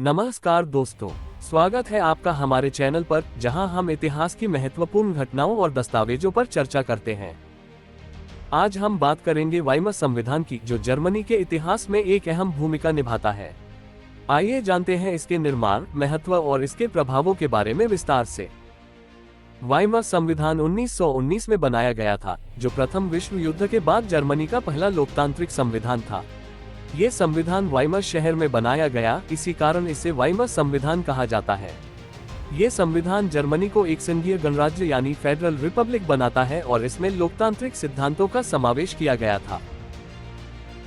नमस्कार दोस्तों, स्वागत है आपका हमारे चैनल पर, जहां हम इतिहास की महत्वपूर्ण घटनाओं और दस्तावेजों पर चर्चा करते हैं। आज हम बात करेंगे वाइमर संविधान की, जो जर्मनी के इतिहास में एक अहम भूमिका निभाता है। आइए जानते हैं इसके निर्माण, महत्व और इसके प्रभावों के बारे में विस्तार से। वाइमर संविधान 1919 में बनाया गया था, जो प्रथम विश्व युद्ध के बाद जर्मनी का पहला लोकतांत्रिक संविधान था। ये संविधान वाइमर शहर में बनाया गया, इसी कारण इसे वाइमर संविधान कहा जाता है। ये संविधान जर्मनी को एक संघीय गणराज्य यानी फेडरल रिपब्लिक बनाता है और इसमें लोकतांत्रिक सिद्धांतों का समावेश किया गया था।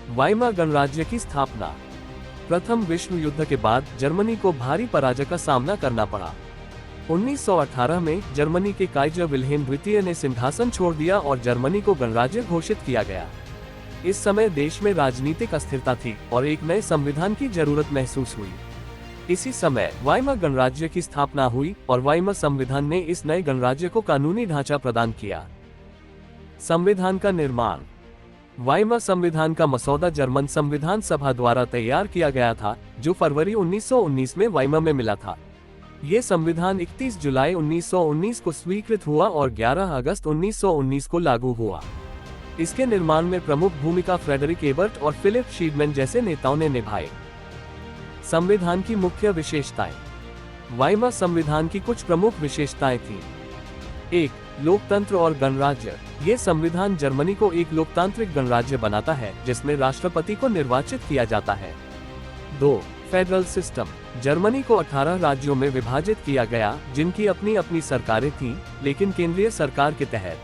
वाइमर गणराज्य की स्थापना। प्रथम विश्व युद्ध के बाद जर्मनी को भारी पराजय का सामना करना पड़ा। 1918 में जर्मनी के काइजर विल्हेम द्वितीय ने सिंहासन छोड़ दिया और जर्मनी को गणराज्य घोषित किया गया। इस समय देश में राजनीतिक अस्थिरता थी और एक नए संविधान की जरूरत महसूस हुई। इसी समय वाइमर गणराज्य की स्थापना हुई और वाइमर संविधान ने इस नए गणराज्य को कानूनी ढांचा प्रदान किया। संविधान का निर्माण। वाइमर संविधान का मसौदा जर्मन संविधान सभा द्वारा तैयार किया गया था, जो फरवरी 1919 में वाइमर में मिला था। ये संविधान 31 जुलाई 1919 को स्वीकृत हुआ और 11 अगस्त 1919 को लागू हुआ। इसके निर्माण में प्रमुख भूमिका फ्रेडरिक एबर्ट और फिलिप शीडमैन जैसे नेताओं ने निभाए। संविधान की मुख्य विशेषताएं। वाइमर संविधान की कुछ प्रमुख विशेषताएं थीं। 1. लोकतंत्र और गणराज्य। ये संविधान जर्मनी को एक लोकतांत्रिक गणराज्य बनाता है, जिसमें राष्ट्रपति को निर्वाचित किया जाता है। 2. Federal system. जर्मनी को 18 राज्यों में विभाजित किया गया, जिनकी अपनी अपनी सरकारें थीं, लेकिन केंद्रीय सरकार के तहत।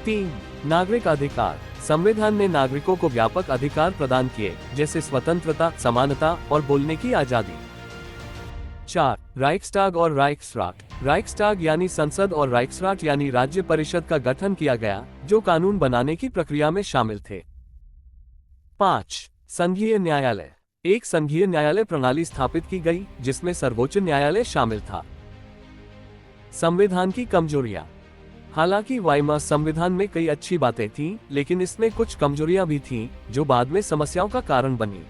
3. नागरिक अधिकार। संविधान ने नागरिकों को व्यापक अधिकार प्रदान किए, जैसे स्वतंत्रता, समानता और बोलने की आजादी। 4. राइक्सटाग और राइक्सराट। राइक्सटाग यानी संसद और राइक्सराट यानी राज्य परिषद का गठन किया गया, जो कानून बनाने की प्रक्रिया में शामिल थे। 5. संघीय न्यायालय। एक संघीय न्यायालय प्रणाली स्थापित की गई, जिसमें सर्वोच्च न्यायालय शामिल था। संविधान की कमजोरियां। हालांकि वाइमर संविधान में कई अच्छी बातें थीं, लेकिन इसमें कुछ कमजोरियां भी थीं, जो बाद में समस्याओं का कारण बनी।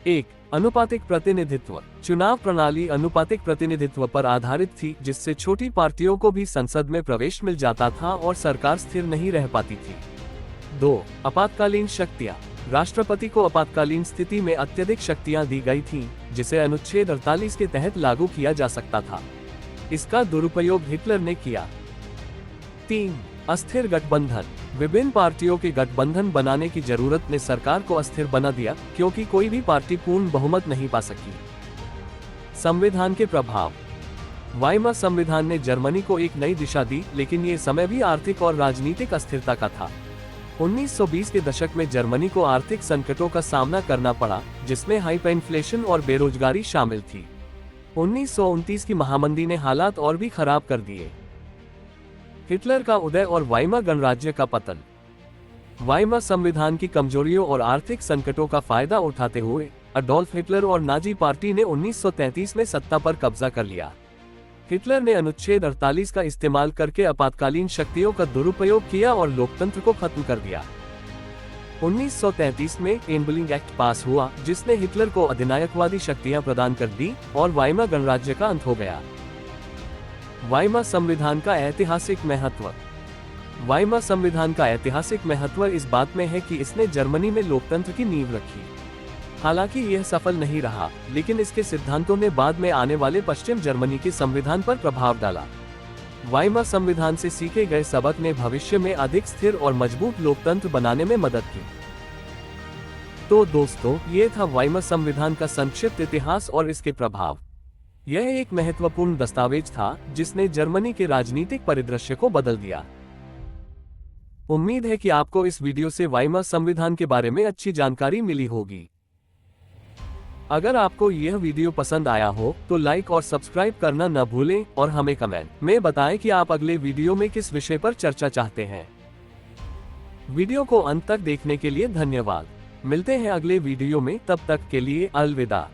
1. अनुपातिक प्रतिनिधित्व। चुनाव प्रणाली अनुपातिक प्रतिनिधित्व पर आधारित थी, जिससे छोटी पार्टियों को भी संसद में प्रवेश मिल जाता था और सरकार स्थिर नहीं रह पाती थी। 2. आपातकालीन शक्तियां। राष्ट्रपति को आपातकालीन स्थिति में अत्यधिक शक्तियां दी गई थीं, जिसे अनुच्छेद 48 के तहत लागू किया जा सकता था। इसका दुरुपयोग हिटलर ने किया। 3. अस्थिर गठबंधन। विभिन्न पार्टियों के गठबंधन बनाने की जरूरत ने सरकार को अस्थिर बना दिया, क्योंकि कोई भी पार्टी पूर्ण बहुमत नहीं पा सकी। संविधान के प्रभाव। वाइमर संविधान ने जर्मनी को एक नई दिशा दी, लेकिन ये समय भी आर्थिक और राजनीतिक अस्थिरता का था। 1920 के दशक में जर्मनी को आर्थिक संकटों का सामना करना पड़ा, जिसमें हाइपरइन्फ्लेशन और बेरोजगारी शामिल थी। 1929 की महामंदी ने हालात और भी खराब कर दिए। हिटलर का उदय और वाइमर गणराज्य का पतन। वाइमर संविधान की कमजोरियों और आर्थिक संकटों का फायदा उठाते हुए अडोल्फ हिटलर और नाजी पार्टी ने 1933 में सत्ता पर कब्जा कर लिया। हिटलर ने अनुच्छेद 48 का इस्तेमाल करके आपातकालीन शक्तियों का दुरुपयोग किया और लोकतंत्र को खत्म कर दिया। 1933 में एनबलिंग एक्ट पास हुआ, जिसने हिटलर को अधिनायकवादी शक्तियां प्रदान कर दी और वाइमर गणराज्य का अंत हो गया। वाइमर संविधान का ऐतिहासिक महत्व। वाइमर संविधान का ऐतिहासिक महत्व इस बात में है कि इसने जर्मनी में लोकतंत्र की नींव रखी। हालांकि यह सफल नहीं रहा, लेकिन इसके सिद्धांतों ने बाद में आने वाले पश्चिम जर्मनी के संविधान पर प्रभाव डाला। वाइमर संविधान से सीखे गए सबक ने भविष्य में अधिक स्थिर और मजबूत लोकतंत्र बनाने में मदद की। तो दोस्तों, ये था वाइमर संविधान का संक्षिप्त इतिहास और इसके प्रभाव। यह एक महत्वपूर्ण दस्तावेज था, जिसने जर्मनी के राजनीतिक परिदृश्य को बदल दिया। उम्मीद है कि आपको इस वीडियो से वाइमर संविधान के बारे में अच्छी जानकारी मिली होगी। अगर आपको यह वीडियो पसंद आया हो तो लाइक और सब्सक्राइब करना न भूलें और हमें कमेंट में बताएं कि आप अगले वीडियो में किस विषय पर चर्चा चाहते हैं। वीडियो को अंत तक देखने के लिए धन्यवाद। मिलते हैं अगले वीडियो में, तब तक के लिए अलविदा।